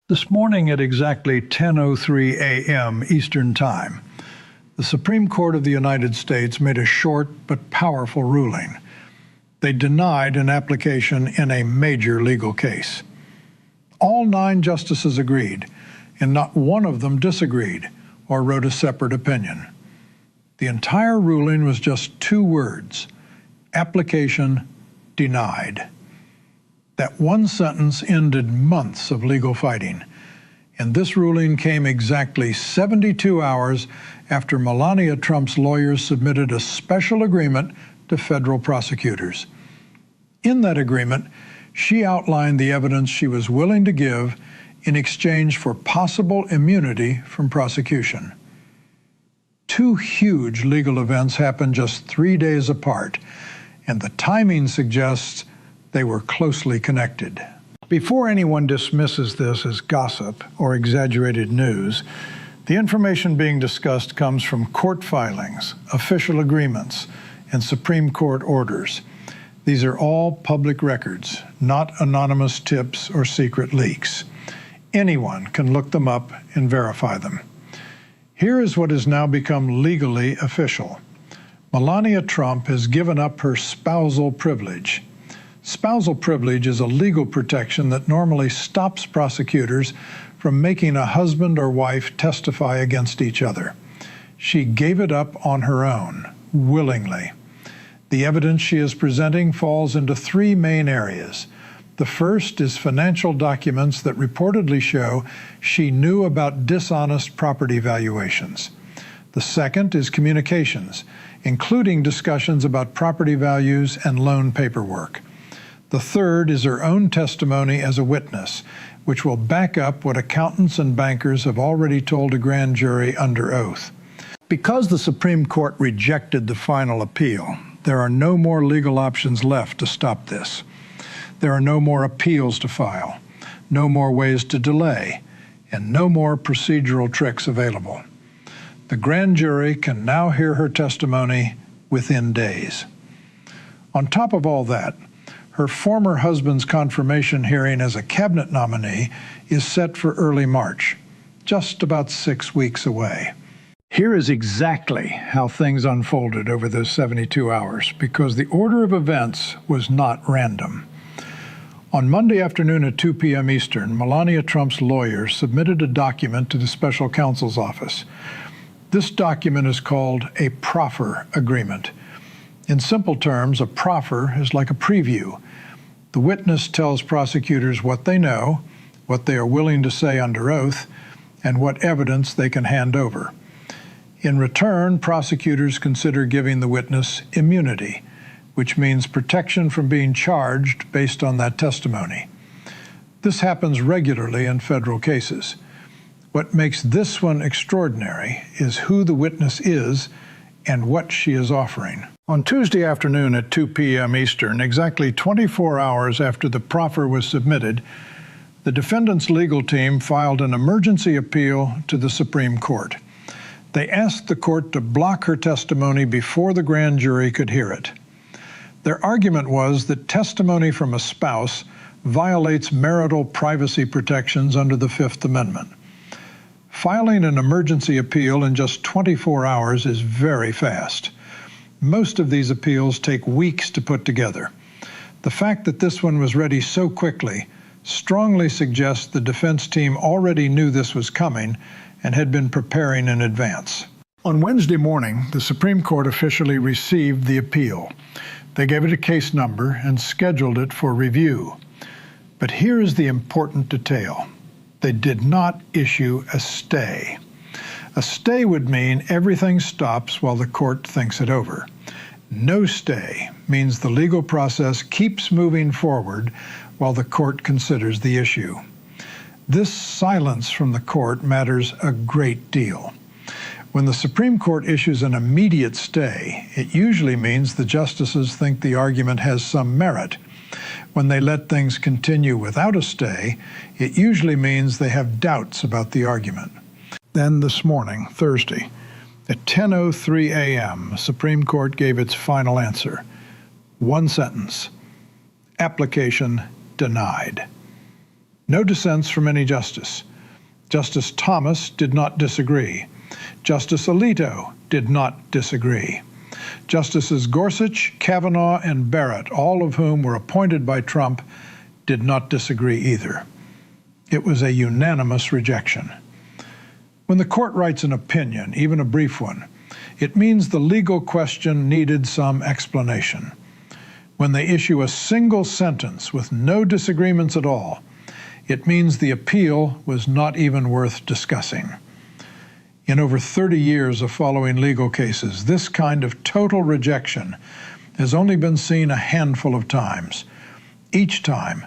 This morning at exactly 10:03 a.m. Eastern Time, the Supreme Court of the United States made a short but powerful ruling. They denied an application in a major legal case. All 9 justices agreed, and not one of them disagreed or wrote a separate opinion. The entire ruling was just 2 words: application denied. That one sentence ended months of legal fighting, and this ruling came exactly 72 hours after Melania Trump's lawyers submitted a special agreement to federal prosecutors. In that agreement, she outlined the evidence she was willing to give in exchange for possible immunity from prosecution. 2 huge legal events happened just 3 days apart, and the timing suggests they were closely connected. Before anyone dismisses this as gossip or exaggerated news, the information being discussed comes from court filings, official agreements, and Supreme Court orders. These are all public records, not anonymous tips or secret leaks. Anyone can look them up and verify them. Here is what has now become legally official. Melania Trump has given up her spousal privilege. Spousal privilege is a legal protection that normally stops prosecutors from making a husband or wife testify against each other. She gave it up on her own, willingly. The evidence she is presenting falls into 3 main areas. The first is financial documents that reportedly show she knew about dishonest property valuations. The second is communications, including discussions about property values and loan paperwork. The third is her own testimony as a witness, which will back up what accountants and bankers have already told a grand jury under oath. Because the Supreme Court rejected the final appeal, there are no more legal options left to stop this. There are no more appeals to file, no more ways to delay, and no more procedural tricks available. The grand jury can now hear her testimony within days. On top of all that, her former husband's confirmation hearing as a cabinet nominee is set for early March, just about 6 weeks away. Here is exactly how things unfolded over those 72 hours, because the order of events was not random. On Monday afternoon at 2 p.m. Eastern, Melania Trump's lawyers submitted a document to the special counsel's office. This document is called a proffer agreement. In simple terms, a proffer is like a preview. The witness tells prosecutors what they know, what they are willing to say under oath, and what evidence they can hand over. In return, prosecutors consider giving the witness immunity, which means protection from being charged based on that testimony. This happens regularly in federal cases. What makes this one extraordinary is who the witness is and what she is offering. On Tuesday afternoon at 2 p.m. Eastern, exactly 24 hours after the proffer was submitted, the defendant's legal team filed an emergency appeal to the Supreme Court. They asked the court to block her testimony before the grand jury could hear it. Their argument was that testimony from a spouse violates marital privacy protections under the Fifth Amendment. Filing an emergency appeal in just 24 hours is very fast. Most of these appeals take weeks to put together. The fact that this one was ready so quickly strongly suggests the defense team already knew this was coming and had been preparing in advance. On Wednesday morning, the Supreme Court officially received the appeal. They gave it a case number and scheduled it for review. But here is the important detail. They did not issue a stay. A stay would mean everything stops while the court thinks it over. No stay means the legal process keeps moving forward while the court considers the issue. This silence from the court matters a great deal. When the Supreme Court issues an immediate stay, it usually means the justices think the argument has some merit. When they let things continue without a stay, it usually means they have doubts about the argument. Then this morning, Thursday, at 10:03 a.m., the Supreme Court gave its final answer. One sentence: application denied. No dissents from any justice. Justice Thomas did not disagree. Justice Alito did not disagree. Justices Gorsuch, Kavanaugh, and Barrett, all of whom were appointed by Trump, did not disagree either. It was a unanimous rejection. When the court writes an opinion, even a brief one, it means the legal question needed some explanation. When they issue a single sentence with no disagreements at all, it means the appeal was not even worth discussing. In over 30 years of following legal cases, this kind of total rejection has only been seen a handful of times. Each time,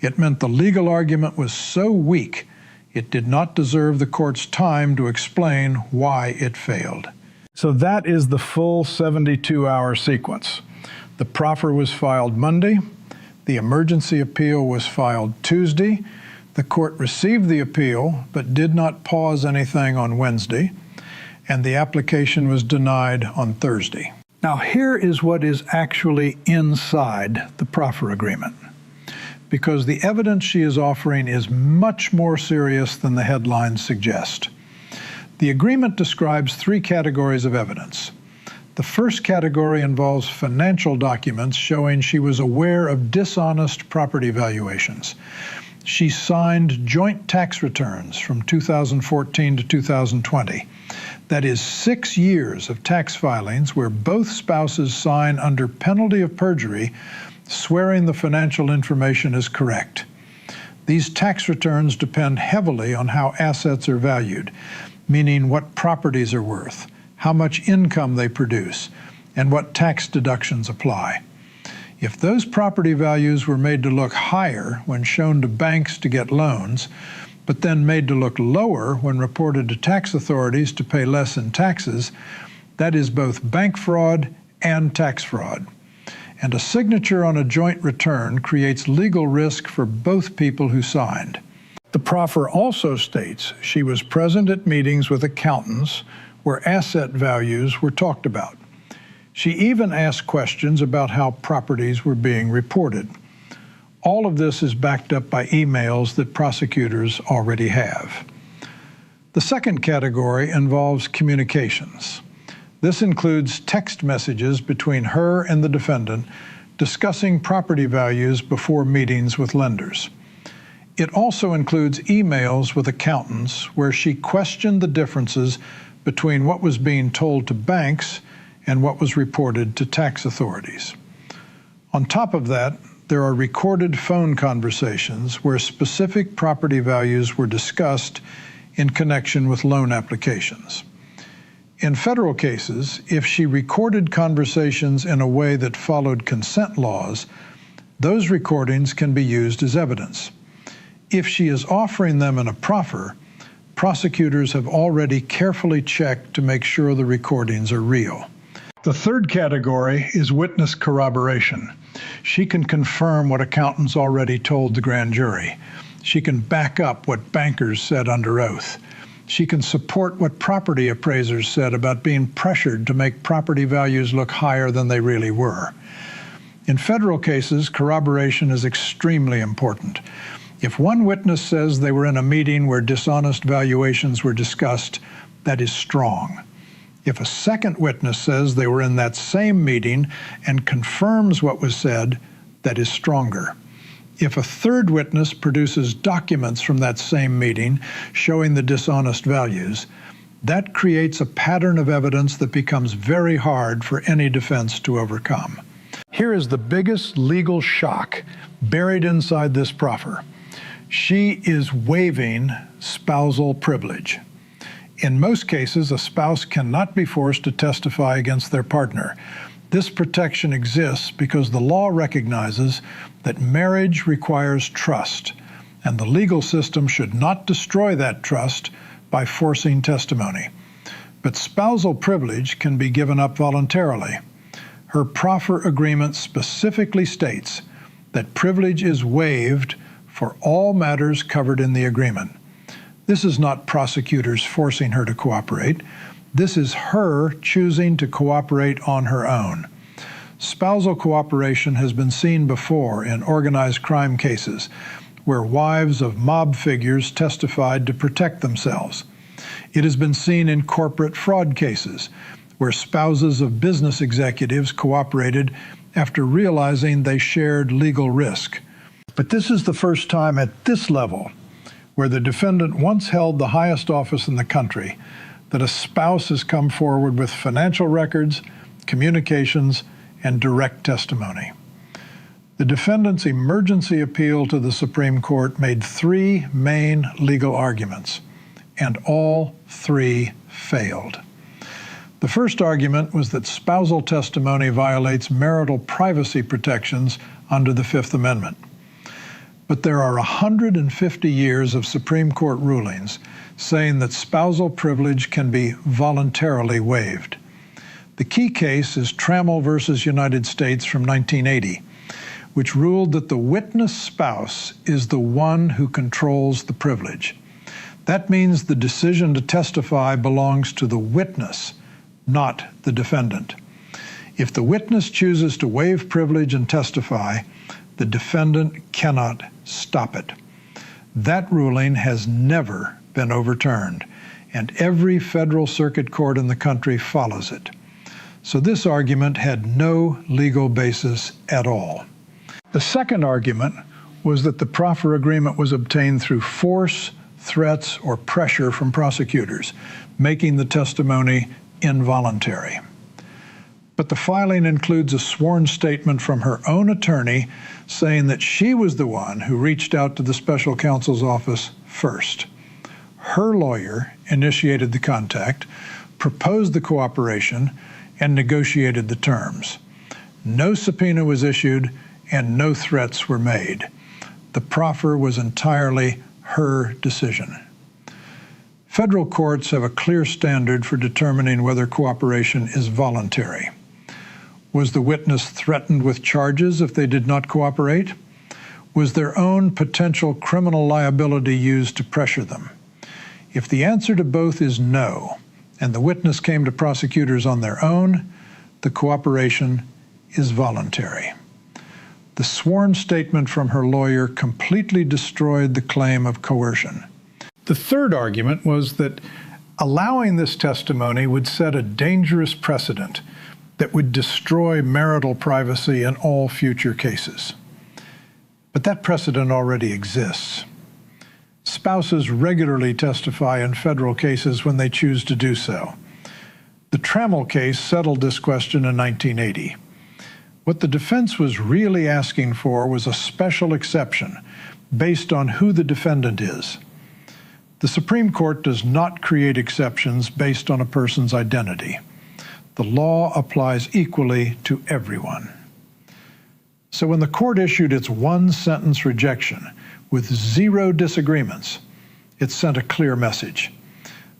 it meant the legal argument was so weak, it did not deserve the court's time to explain why it failed. So that is the full 72-hour sequence. The proffer was filed Monday. The emergency appeal was filed Tuesday. The court received the appeal, but did not pause anything on Wednesday, and the application was denied on Thursday. Now, here is what is actually inside the proffer agreement, because the evidence she is offering is much more serious than the headlines suggest. The agreement describes 3 categories of evidence. The first category involves financial documents showing she was aware of dishonest property valuations. She signed joint tax returns from 2014 to 2020. That is 6 years of tax filings where both spouses sign under penalty of perjury, swearing the financial information is correct. These tax returns depend heavily on how assets are valued, meaning what properties are worth, how much income they produce, and what tax deductions apply. If those property values were made to look higher when shown to banks to get loans, but then made to look lower when reported to tax authorities to pay less in taxes, that is both bank fraud and tax fraud. And a signature on a joint return creates legal risk for both people who signed. The proffer also states she was present at meetings with accountants where asset values were talked about. She even asked questions about how properties were being reported. All of this is backed up by emails that prosecutors already have. The second category involves communications. This includes text messages between her and the defendant discussing property values before meetings with lenders. It also includes emails with accountants where she questioned the differences between what was being told to banks and what was reported to tax authorities. On top of that, there are recorded phone conversations where specific property values were discussed in connection with loan applications. In federal cases, if she recorded conversations in a way that followed consent laws, those recordings can be used as evidence. If she is offering them in a proffer, prosecutors have already carefully checked to make sure the recordings are real. The third category is witness corroboration. She can confirm what accountants already told the grand jury. She can back up what bankers said under oath. She can support what property appraisers said about being pressured to make property values look higher than they really were. In federal cases, corroboration is extremely important. If one witness says they were in a meeting where dishonest valuations were discussed, that is strong. If a second witness says they were in that same meeting and confirms what was said, that is stronger. If a third witness produces documents from that same meeting showing the dishonest values, that creates a pattern of evidence that becomes very hard for any defense to overcome. Here is the biggest legal shock buried inside this proffer. She is waiving spousal privilege. In most cases, a spouse cannot be forced to testify against their partner. This protection exists because the law recognizes that marriage requires trust, and the legal system should not destroy that trust by forcing testimony. But spousal privilege can be given up voluntarily. Her proffer agreement specifically states that privilege is waived for all matters covered in the agreement. This is not prosecutors forcing her to cooperate. This is her choosing to cooperate on her own. Spousal cooperation has been seen before in organized crime cases, where wives of mob figures testified to protect themselves. It has been seen in corporate fraud cases, where spouses of business executives cooperated after realizing they shared legal risk. But this is the first time at this level, where the defendant once held the highest office in the country, that a spouse has come forward with financial records, communications, and direct testimony. The defendant's emergency appeal to the Supreme Court made three main legal arguments, and all three failed. The first argument was that spousal testimony violates marital privacy protections under the Fifth Amendment. But there are 150 years of Supreme Court rulings saying that spousal privilege can be voluntarily waived. The key case is Trammell versus United States from 1980, which ruled that the witness spouse is the one who controls the privilege. That means the decision to testify belongs to the witness, not the defendant. If the witness chooses to waive privilege and testify, the defendant cannot stop it. That ruling has never been overturned, and every federal circuit court in the country follows it. So this argument had no legal basis at all. The second argument was that the proffer agreement was obtained through force, threats, or pressure from prosecutors, making the testimony involuntary. But the filing includes a sworn statement from her own attorney saying that she was the one who reached out to the special counsel's office first. Her lawyer initiated the contact, proposed the cooperation, and negotiated the terms. No subpoena was issued and no threats were made. The proffer was entirely her decision. Federal courts have a clear standard for determining whether cooperation is voluntary. Was the witness threatened with charges if they did not cooperate? Was their own potential criminal liability used to pressure them? If the answer to both is no, and the witness came to prosecutors on their own, the cooperation is voluntary. The sworn statement from her lawyer completely destroyed the claim of coercion. The third argument was that allowing this testimony would set a dangerous precedent that would destroy marital privacy in all future cases. But that precedent already exists. Spouses regularly testify in federal cases when they choose to do so. The Trammell case settled this question in 1980. What the defense was really asking for was a special exception based on who the defendant is. The Supreme Court does not create exceptions based on a person's identity. The law applies equally to everyone. So when the court issued its one-sentence rejection with zero disagreements, it sent a clear message.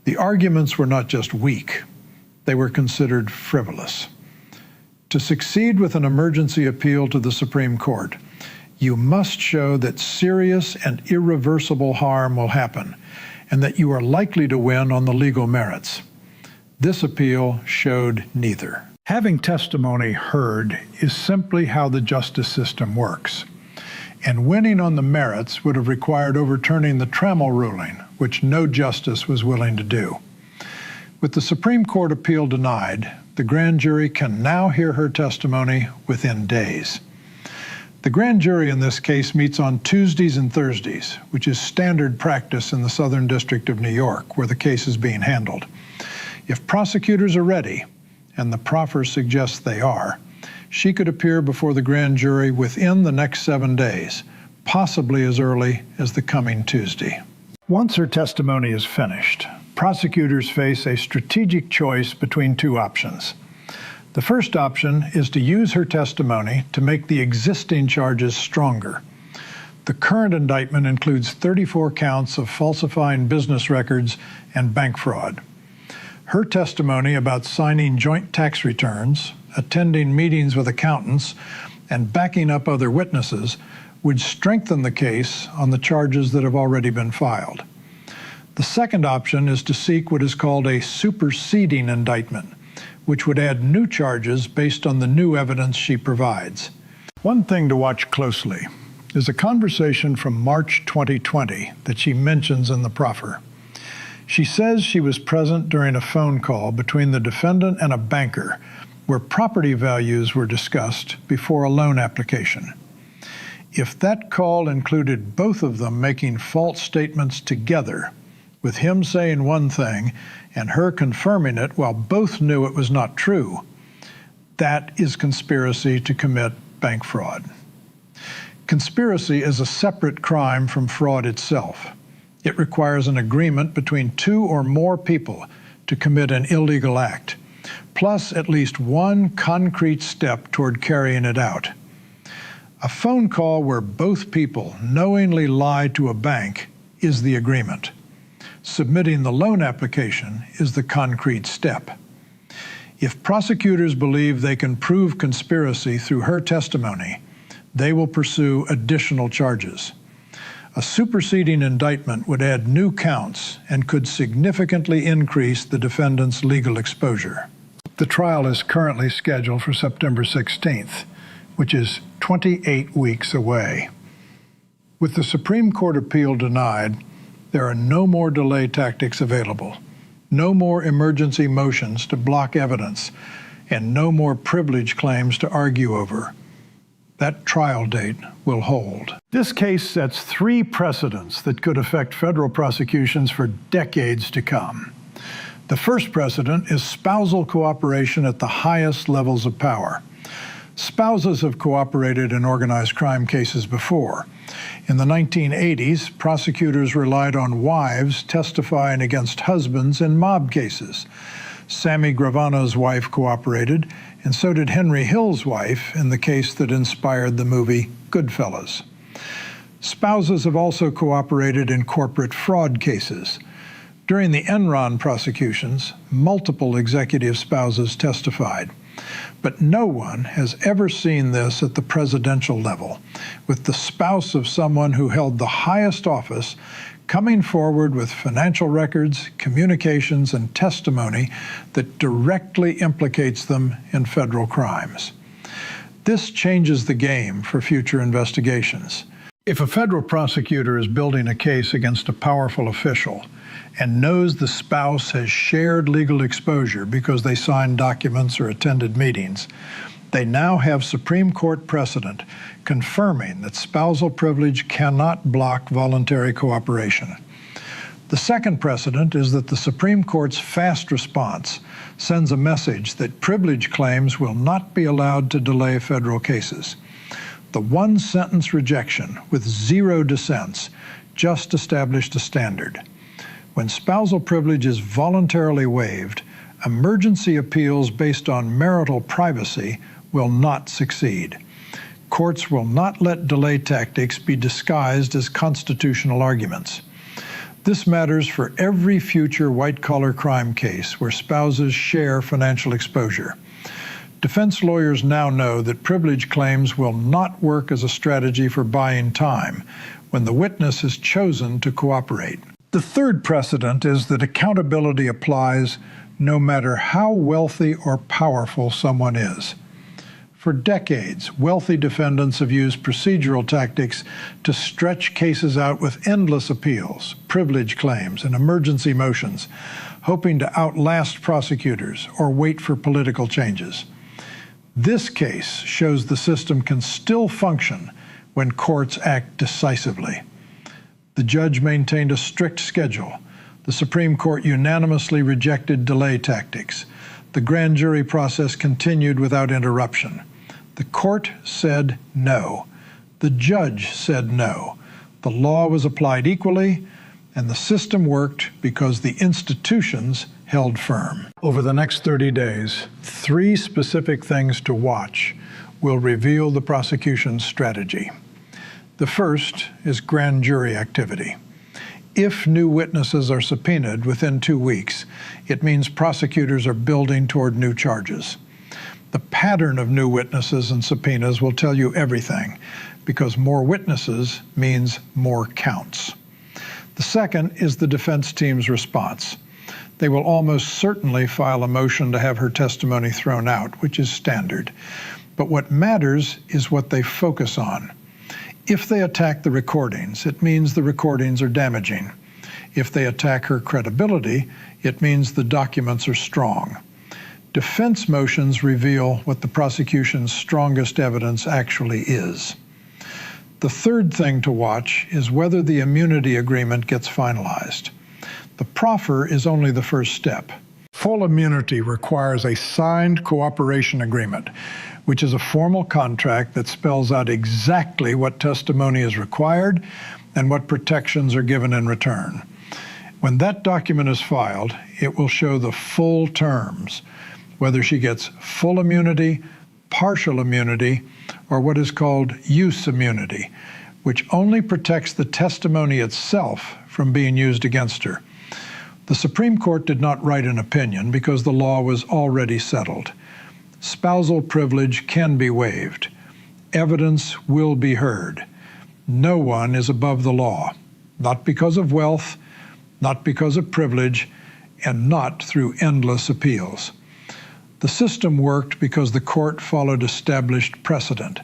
The arguments were not just weak, they were considered frivolous. To succeed with an emergency appeal to the Supreme Court, you must show that serious and irreversible harm will happen, and that you are likely to win on the legal merits. This appeal showed neither. Having testimony heard is simply how the justice system works, and winning on the merits would have required overturning the Trammell ruling, which no justice was willing to do. With the Supreme Court appeal denied, the grand jury can now hear her testimony within days. The grand jury in this case meets on Tuesdays and Thursdays, which is standard practice in the Southern District of New York, where the case is being handled. If prosecutors are ready, and the proffer suggests they are, she could appear before the grand jury within the next 7 days, possibly as early as the coming Tuesday. Once her testimony is finished, prosecutors face a strategic choice between two options. The first option is to use her testimony to make the existing charges stronger. The current indictment includes 34 counts of falsifying business records and bank fraud. Her testimony about signing joint tax returns, attending meetings with accountants, and backing up other witnesses would strengthen the case on the charges that have already been filed. The second option is to seek what is called a superseding indictment, which would add new charges based on the new evidence she provides. One thing to watch closely: is a conversation from March 2020 that she mentions in the proffer. She says she was present during a phone call between the defendant and a banker where property values were discussed before a loan application. If that call included both of them making false statements together, with him saying one thing and her confirming it while both knew it was not true, that is conspiracy to commit bank fraud. Conspiracy is a separate crime from fraud itself. It requires an agreement between two or more people to commit an illegal act, plus at least one concrete step toward carrying it out. A phone call where both people knowingly lie to a bank is the agreement. Submitting the loan application is the concrete step. If prosecutors believe they can prove conspiracy through her testimony, they will pursue additional charges. A superseding indictment would add new counts and could significantly increase the defendant's legal exposure. The trial is currently scheduled for September 16th, which is 28 weeks away. With the Supreme Court appeal denied, there are no more delay tactics available, no more emergency motions to block evidence, and no more privilege claims to argue over. That trial date will hold. This case sets three precedents that could affect federal prosecutions for decades to come. The first precedent is spousal cooperation at the highest levels of power. Spouses have cooperated in organized crime cases before. In the 1980s, prosecutors relied on wives testifying against husbands in mob cases. Sammy Gravano's wife cooperated, and so did Henry Hill's wife in the case that inspired the movie Goodfellas. Spouses have also cooperated in corporate fraud cases. During the Enron prosecutions, multiple executive spouses testified. But no one has ever seen this at the presidential level, with the spouse of someone who held the highest office coming forward with financial records, communications, and testimony that directly implicates them in federal crimes. This changes the game for future investigations. If a federal prosecutor is building a case against a powerful official and knows the spouse has shared legal exposure because they signed documents or attended meetings, they now have Supreme Court precedent confirming that spousal privilege cannot block voluntary cooperation. The second precedent is that the Supreme Court's fast response sends a message that privilege claims will not be allowed to delay federal cases. The one-sentence rejection with 0 dissents just established a standard. When spousal privilege is voluntarily waived, emergency appeals based on marital privacy will not succeed. Courts will not let delay tactics be disguised as constitutional arguments. This matters for every future white-collar crime case where spouses share financial exposure. Defense lawyers now know that privilege claims will not work as a strategy for buying time when the witness has chosen to cooperate. The third precedent is that accountability applies no matter how wealthy or powerful someone is. For decades, wealthy defendants have used procedural tactics to stretch cases out with endless appeals, privilege claims, and emergency motions, hoping to outlast prosecutors or wait for political changes. This case shows the system can still function when courts act decisively. The judge maintained a strict schedule. The Supreme Court unanimously rejected delay tactics. The grand jury process continued without interruption. The court said no. The judge said no. The law was applied equally, and the system worked because the institutions held firm. Over the next 30 days, 3 specific things to watch will reveal the prosecution's strategy. The first is grand jury activity. If new witnesses are subpoenaed within 2 weeks, it means prosecutors are building toward new charges. The pattern of new witnesses and subpoenas will tell you everything, because more witnesses means more counts. The second is the defense team's response. They will almost certainly file a motion to have her testimony thrown out, which is standard. But what matters is what they focus on. If they attack the recordings, it means the recordings are damaging. If they attack her credibility, it means the documents are strong. Defense motions reveal what the prosecution's strongest evidence actually is. The third thing to watch is whether the immunity agreement gets finalized. The proffer is only the first step. Full immunity requires a signed cooperation agreement, which is a formal contract that spells out exactly what testimony is required and what protections are given in return. When that document is filed, it will show the full terms, whether she gets full immunity, partial immunity, or what is called use immunity, which only protects the testimony itself from being used against her. The Supreme Court did not write an opinion because the law was already settled. Spousal privilege can be waived. Evidence will be heard. No one is above the law, not because of wealth, not because of privilege, and not through endless appeals. The system worked because the court followed established precedent.